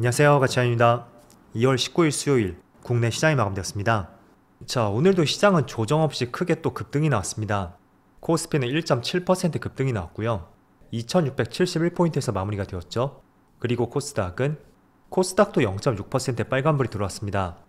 안녕하세요, 가치환입니다. 2월 19일 수요일 국내 시장이 마감되었습니다. 자, 오늘도 시장은 조정 없이 크게 또 급등이 나왔습니다. 코스피는 1.7% 급등이 나왔고요. 2671포인트에서 마무리가 되었죠. 그리고 코스닥도 0.6% 빨간불이 들어왔습니다.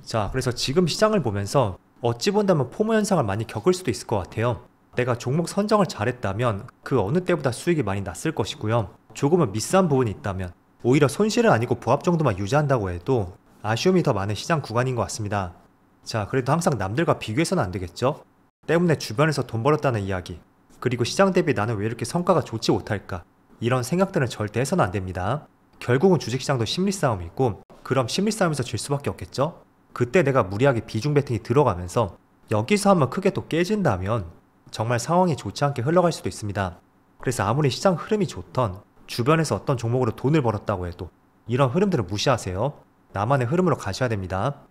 자, 그래서 지금 시장을 보면서 어찌 본다면 포모 현상을 많이 겪을 수도 있을 것 같아요. 내가 종목 선정을 잘했다면 그 어느 때보다 수익이 많이 났을 것이고요. 조금은 미스한 부분이 있다면 오히려 손실은 아니고 보합 정도만 유지한다고 해도 아쉬움이 더 많은 시장 구간인 것 같습니다. 자, 그래도 항상 남들과 비교해서는 안 되겠죠? 때문에 주변에서 돈 벌었다는 이야기, 그리고 시장 대비 나는 왜 이렇게 성과가 좋지 못할까, 이런 생각들은 절대 해서는 안 됩니다. 결국은 주식시장도 심리 싸움이고, 그럼 심리 싸움에서 질 수밖에 없겠죠? 그때 내가 무리하게 비중 베팅이 들어가면서 여기서 한번 크게 또 깨진다면 정말 상황이 좋지 않게 흘러갈 수도 있습니다. 그래서 아무리 시장 흐름이 좋던, 주변에서 어떤 종목으로 돈을 벌었다고 해도 이런 흐름들을 무시하세요. 나만의 흐름으로 가셔야 됩니다.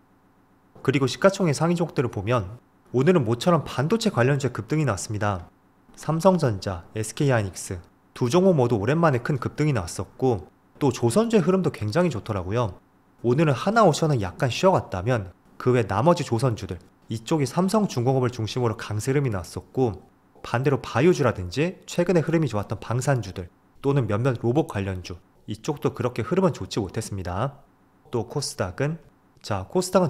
그리고 시가총액 상위 종목들을 보면 오늘은 모처럼 반도체 관련주의 급등이 나왔습니다. 삼성전자, SK하이닉스 두 종목 모두 오랜만에 큰 급등이 나왔었고, 또 조선주의 흐름도 굉장히 좋더라고요. 오늘은 하나오션은 약간 쉬어갔다면 그 외 나머지 조선주들, 이쪽이 삼성중공업을 중심으로 강세 흐름이 나왔었고, 반대로 바이오주라든지 최근에 흐름이 좋았던 방산주들 또는 몇몇 로봇 관련주, 이쪽도 그렇게 흐름은 좋지 못했습니다. 또 코스닥은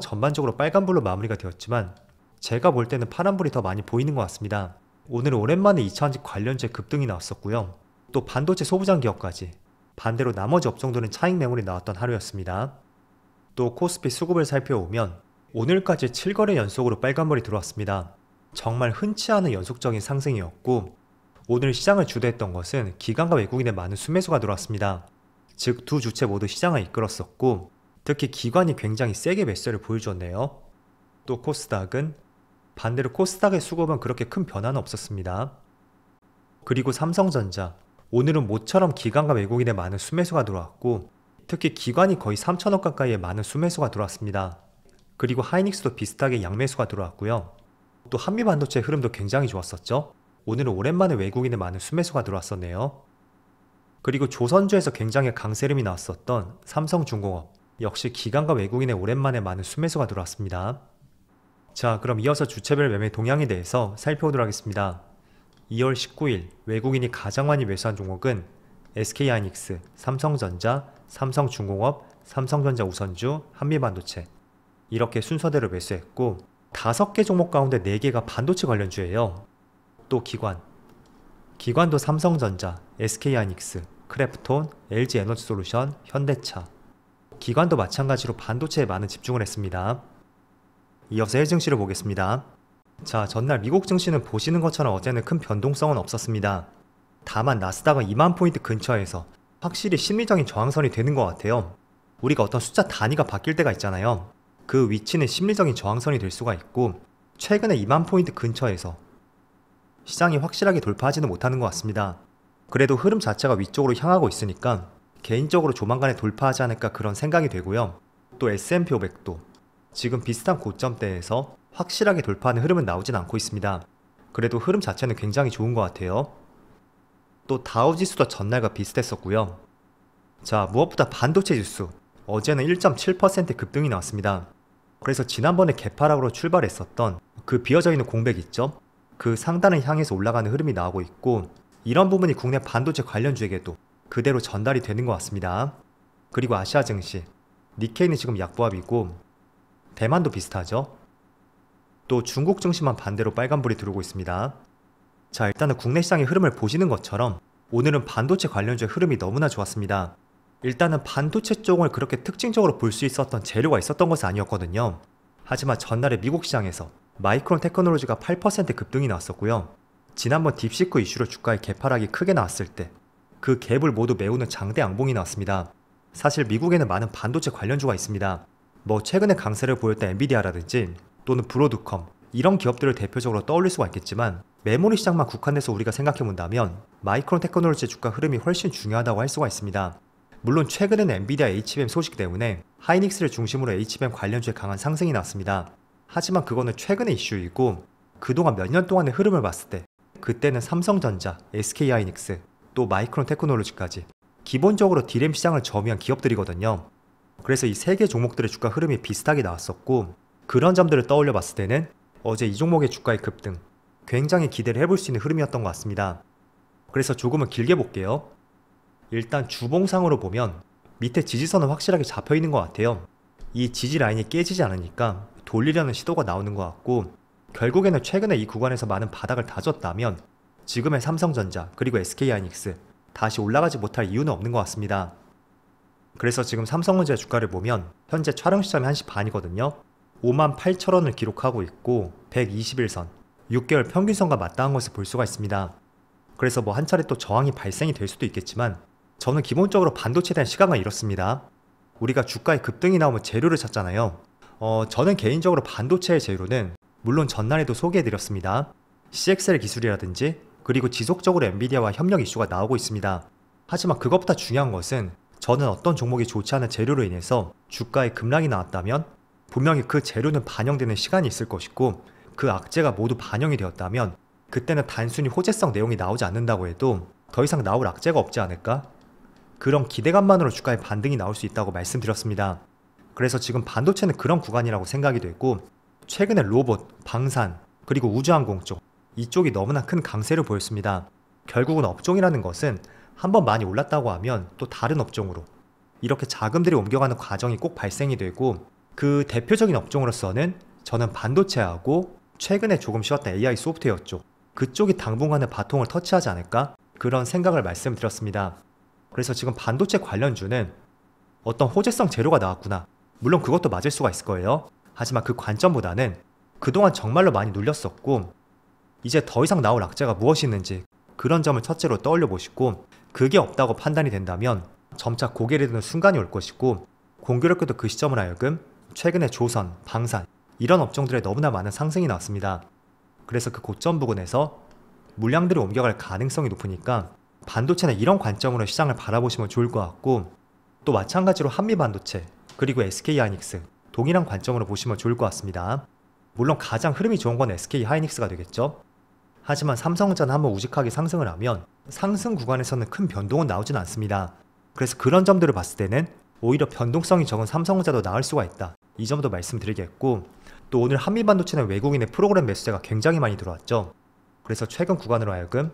전반적으로 빨간불로 마무리가 되었지만 제가 볼 때는 파란불이 더 많이 보이는 것 같습니다. 오늘은 오랜만에 2차전지 관련주의 급등이 나왔었고요. 또 반도체 소부장 기업까지, 반대로 나머지 업종들은 차익 매물이 나왔던 하루였습니다. 또 코스피 수급을 살펴보면 오늘까지 7거래 연속으로 빨간불이 들어왔습니다. 정말 흔치 않은 연속적인 상승이었고, 오늘 시장을 주도했던 것은 기관과 외국인의 많은 순매수가 들어왔습니다. 즉 두 주체 모두 시장을 이끌었었고, 특히 기관이 굉장히 세게 매수를 보여주었네요. 또 반대로 코스닥의 수급은 그렇게 큰 변화는 없었습니다. 그리고 삼성전자, 오늘은 모처럼 기관과 외국인의 많은 순매수가 들어왔고, 특히 기관이 거의 3천억 가까이의 많은 순매수가 들어왔습니다. 그리고 하이닉스도 비슷하게 양매수가 들어왔고요. 또 한미반도체 흐름도 굉장히 좋았었죠. 오늘은 오랜만에 외국인의 많은 순매수가 들어왔었네요. 그리고 조선주에서 굉장히 강세 흐름이 나왔었던 삼성중공업, 역시 기관과 외국인의 오랜만에 많은 순매수가 들어왔습니다. 자, 그럼 이어서 주체별 매매 동향에 대해서 살펴보도록 하겠습니다. 2월 19일 외국인이 가장 많이 매수한 종목은 SK하이닉스, 삼성전자, 삼성중공업, 삼성전자 우선주, 한미반도체, 이렇게 순서대로 매수했고, 5개 종목 가운데 4개가 반도체 관련주예요. 또 기관도 삼성전자, SK하이닉스, 크래프톤, LG에너지솔루션, 현대차, 기관도 마찬가지로 반도체에 많은 집중을 했습니다. 이어서 해외 증시를 보겠습니다. 자, 전날 미국 증시는 보시는 것처럼 어제는 큰 변동성은 없었습니다. 다만 나스닥은 2만 포인트 근처에서 확실히 심리적인 저항선이 되는 것 같아요. 우리가 어떤 숫자 단위가 바뀔 때가 있잖아요. 그 위치는 심리적인 저항선이 될 수가 있고, 최근에 2만 포인트 근처에서 시장이 확실하게 돌파하지는 못하는 것 같습니다. 그래도 흐름 자체가 위쪽으로 향하고 있으니까 개인적으로 조만간에 돌파하지 않을까 그런 생각이 되고요. 또 S&P 500도 지금 비슷한 고점대에서 확실하게 돌파하는 흐름은 나오진 않고 있습니다. 그래도 흐름 자체는 굉장히 좋은 것 같아요. 또 다우지수도 전날과 비슷했었고요. 자, 무엇보다 반도체 지수, 어제는 1.7% 급등이 나왔습니다. 그래서 지난번에 개파락으로 출발했었던 그 비어져 있는 공백 있죠? 그 상단을 향해서 올라가는 흐름이 나오고 있고, 이런 부분이 국내 반도체 관련주에게도 그대로 전달이 되는 것 같습니다. 그리고 아시아 증시, 니케이는 지금 약보합이고 대만도 비슷하죠? 또 중국 증시만 반대로 빨간불이 들어오고 있습니다. 자, 일단은 국내 시장의 흐름을 보시는 것처럼 오늘은 반도체 관련주의 흐름이 너무나 좋았습니다. 일단은 반도체 쪽을 그렇게 특징적으로 볼 수 있었던 재료가 있었던 것은 아니었거든요. 하지만 전날에 미국 시장에서 마이크론 테크놀로지가 8% 급등이 나왔었고요. 지난번 딥시크 이슈로 주가의 개파락이 크게 나왔을 때 그 갭을 모두 메우는 장대 양봉이 나왔습니다. 사실 미국에는 많은 반도체 관련주가 있습니다. 최근에 강세를 보였던 엔비디아라든지 또는 브로드컴, 이런 기업들을 대표적으로 떠올릴 수가 있겠지만, 메모리 시장만 국한해서 우리가 생각해본다면 마이크론 테크놀로지 주가 흐름이 훨씬 중요하다고 할 수가 있습니다. 물론 최근에는 엔비디아 HBM 소식 때문에 하이닉스를 중심으로 HBM 관련주에 강한 상승이 났습니다. 하지만 그거는 최근의 이슈이고, 그동안 몇 년 동안의 흐름을 봤을 때 그때는 삼성전자, SK하이닉스, 또 마이크론 테크놀로지까지 기본적으로 D램 시장을 점유한 기업들이거든요. 그래서 이 세 개 종목들의 주가 흐름이 비슷하게 나왔었고, 그런 점들을 떠올려 봤을 때는 어제 이 종목의 주가의 급등 굉장히 기대를 해볼 수 있는 흐름이었던 것 같습니다. 그래서 조금은 길게 볼게요. 일단 주봉상으로 보면 밑에 지지선은 확실하게 잡혀 있는 것 같아요. 이 지지 라인이 깨지지 않으니까 돌리려는 시도가 나오는 것 같고, 결국에는 최근에 이 구간에서 많은 바닥을 다졌다면 지금의 삼성전자 그리고 SK하이닉스 다시 올라가지 못할 이유는 없는 것 같습니다. 그래서 지금 삼성전자 주가를 보면 현재 촬영 시점이 1시 반이거든요. 58,000원을 기록하고 있고 121선, 6개월 평균선과 맞닿은 것을 볼 수가 있습니다. 그래서 뭐 한 차례 또 저항이 발생이 될 수도 있겠지만, 저는 기본적으로 반도체에 대한 시각은 이렇습니다. 우리가 주가의 급등이 나오면 재료를 찾잖아요. 저는 개인적으로 반도체의 재료는 물론 전날에도 소개해드렸습니다. CXL 기술이라든지 그리고 지속적으로 엔비디아와 협력 이슈가 나오고 있습니다. 하지만 그것보다 중요한 것은, 저는 어떤 종목이 좋지 않은 재료로 인해서 주가에 급락이 나왔다면 분명히 그 재료는 반영되는 시간이 있을 것이고, 그 악재가 모두 반영이 되었다면 그때는 단순히 호재성 내용이 나오지 않는다고 해도 더 이상 나올 악재가 없지 않을까? 그런 기대감만으로 주가의 반등이 나올 수 있다고 말씀드렸습니다. 그래서 지금 반도체는 그런 구간이라고 생각이 되고, 최근에 로봇, 방산, 그리고 우주항공 쪽, 이쪽이 너무나 큰 강세를 보였습니다. 결국은 업종이라는 것은 한번 많이 올랐다고 하면 또 다른 업종으로 이렇게 자금들이 옮겨가는 과정이 꼭 발생이 되고, 그 대표적인 업종으로서는 저는 반도체하고 최근에 조금 쉬었다 AI 소프트웨어 쪽, 그쪽이 당분간은 바통을 터치하지 않을까? 그런 생각을 말씀드렸습니다. 그래서 지금 반도체 관련주는 어떤 호재성 재료가 나왔구나, 물론 그것도 맞을 수가 있을 거예요. 하지만 그 관점보다는 그동안 정말로 많이 눌렸었고 이제 더 이상 나올 악재가 무엇이 있는지, 그런 점을 첫째로 떠올려 보시고, 그게 없다고 판단이 된다면 점차 고개를 드는 순간이 올 것이고, 공교롭게도 그 시점을 하여금 최근에 조선, 방산 이런 업종들에 너무나 많은 상승이 나왔습니다. 그래서 그 고점 부근에서 물량들이 옮겨갈 가능성이 높으니까 반도체는 이런 관점으로 시장을 바라보시면 좋을 것 같고, 또 마찬가지로 한미반도체 그리고 SK하이닉스 동일한 관점으로 보시면 좋을 것 같습니다. 물론 가장 흐름이 좋은 건 SK하이닉스가 되겠죠. 하지만 삼성전자는 한번 우직하게 상승을 하면 상승 구간에서는 큰 변동은 나오진 않습니다. 그래서 그런 점들을 봤을 때는 오히려 변동성이 적은 삼성전자도 나을 수가 있다, 이 점도 말씀드리겠고, 또 오늘 한미반도체는 외국인의 프로그램 매수세가 굉장히 많이 들어왔죠. 그래서 최근 구간으로 하여금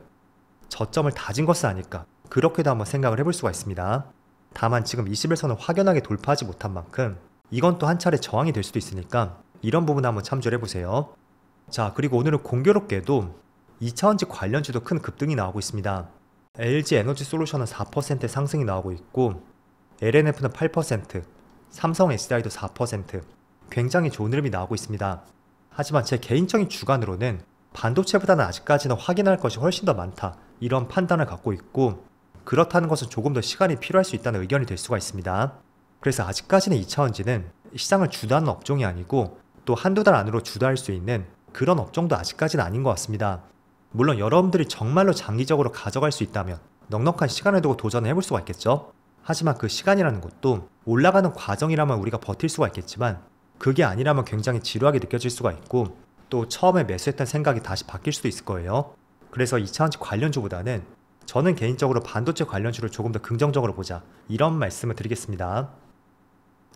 저점을 다진 것은 아닐까, 그렇게도 한번 생각을 해볼 수가 있습니다. 다만 지금 21선을 확연하게 돌파하지 못한 만큼 이건 또 한 차례 저항이 될 수도 있으니까 이런 부분 한번 참조를 해보세요. 자, 그리고 오늘은 공교롭게도 2차원지 관련주도 큰 급등이 나오고 있습니다. LG 에너지 솔루션은 4% 상승이 나오고 있고, LNF는 8%, 삼성 SDI도 4%, 굉장히 좋은 흐름이 나오고 있습니다. 하지만 제 개인적인 주관으로는 반도체보다는 아직까지는 확인할 것이 훨씬 더 많다, 이런 판단을 갖고 있고, 그렇다는 것은 조금 더 시간이 필요할 수 있다는 의견이 될 수가 있습니다. 그래서 아직까지는 2차원지는 시장을 주도하는 업종이 아니고, 또 한두 달 안으로 주도할 수 있는 그런 업종도 아직까지는 아닌 것 같습니다. 물론 여러분들이 정말로 장기적으로 가져갈 수 있다면 넉넉한 시간을 두고 도전을 해볼 수가 있겠죠. 하지만 그 시간이라는 것도 올라가는 과정이라면 우리가 버틸 수가 있겠지만, 그게 아니라면 굉장히 지루하게 느껴질 수가 있고, 또 처음에 매수했던 생각이 다시 바뀔 수도 있을 거예요. 그래서 2차원지 관련주보다는 저는 개인적으로 반도체 관련주를 조금 더 긍정적으로 보자, 이런 말씀을 드리겠습니다.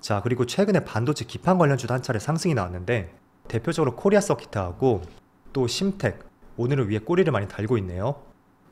자, 그리고 최근에 반도체 기판 관련주도 한 차례 상승이 나왔는데, 대표적으로 코리아 서키트하고 또 심텍, 오늘은 위에 꼬리를 많이 달고 있네요.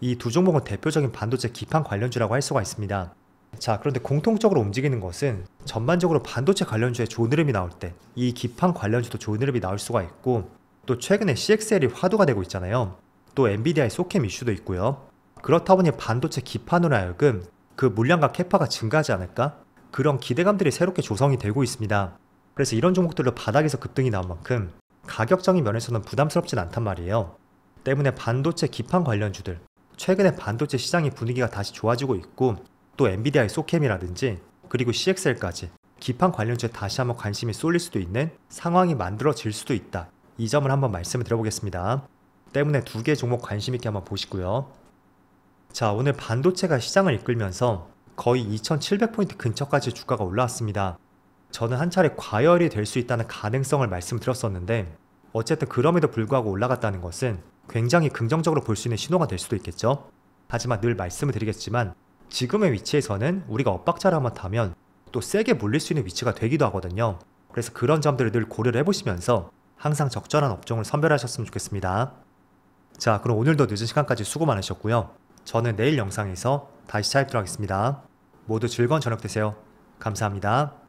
이 두 종목은 대표적인 반도체 기판 관련주라고 할 수가 있습니다. 자, 그런데 공통적으로 움직이는 것은 전반적으로 반도체 관련주에 좋은 흐름이 나올 때 이 기판 관련주도 좋은 흐름이 나올 수가 있고, 또 최근에 CXL이 화두가 되고 있잖아요. 또 엔비디아의 소캠 이슈도 있고요. 그렇다 보니 반도체 기판으로 하여금 그 물량과 캐파가 증가하지 않을까? 그런 기대감들이 새롭게 조성이 되고 있습니다. 그래서 이런 종목들로 바닥에서 급등이 나온 만큼 가격적인 면에서는 부담스럽진 않단 말이에요. 때문에 반도체 기판 관련주들, 최근에 반도체 시장의 분위기가 다시 좋아지고 있고, 또 엔비디아의 소캠이라든지 그리고 CXL까지 기판 관련주에 다시 한번 관심이 쏠릴 수도 있는 상황이 만들어질 수도 있다, 이 점을 한번 말씀을 드려보겠습니다. 때문에 두 개의 종목 관심 있게 한번 보시고요. 자, 오늘 반도체가 시장을 이끌면서 거의 2700포인트 근처까지 주가가 올라왔습니다. 저는 한 차례 과열이 될 수 있다는 가능성을 말씀드렸었는데, 어쨌든 그럼에도 불구하고 올라갔다는 것은 굉장히 긍정적으로 볼 수 있는 신호가 될 수도 있겠죠. 하지만 늘 말씀을 드리겠지만 지금의 위치에서는 우리가 엇박자를 한번 타면 또 세게 몰릴 수 있는 위치가 되기도 하거든요. 그래서 그런 점들을 늘 고려를 해보시면서 항상 적절한 업종을 선별하셨으면 좋겠습니다. 자, 그럼 오늘도 늦은 시간까지 수고 많으셨고요. 저는 내일 영상에서 다시 찾아뵙도록 하겠습니다. 모두 즐거운 저녁 되세요. 감사합니다.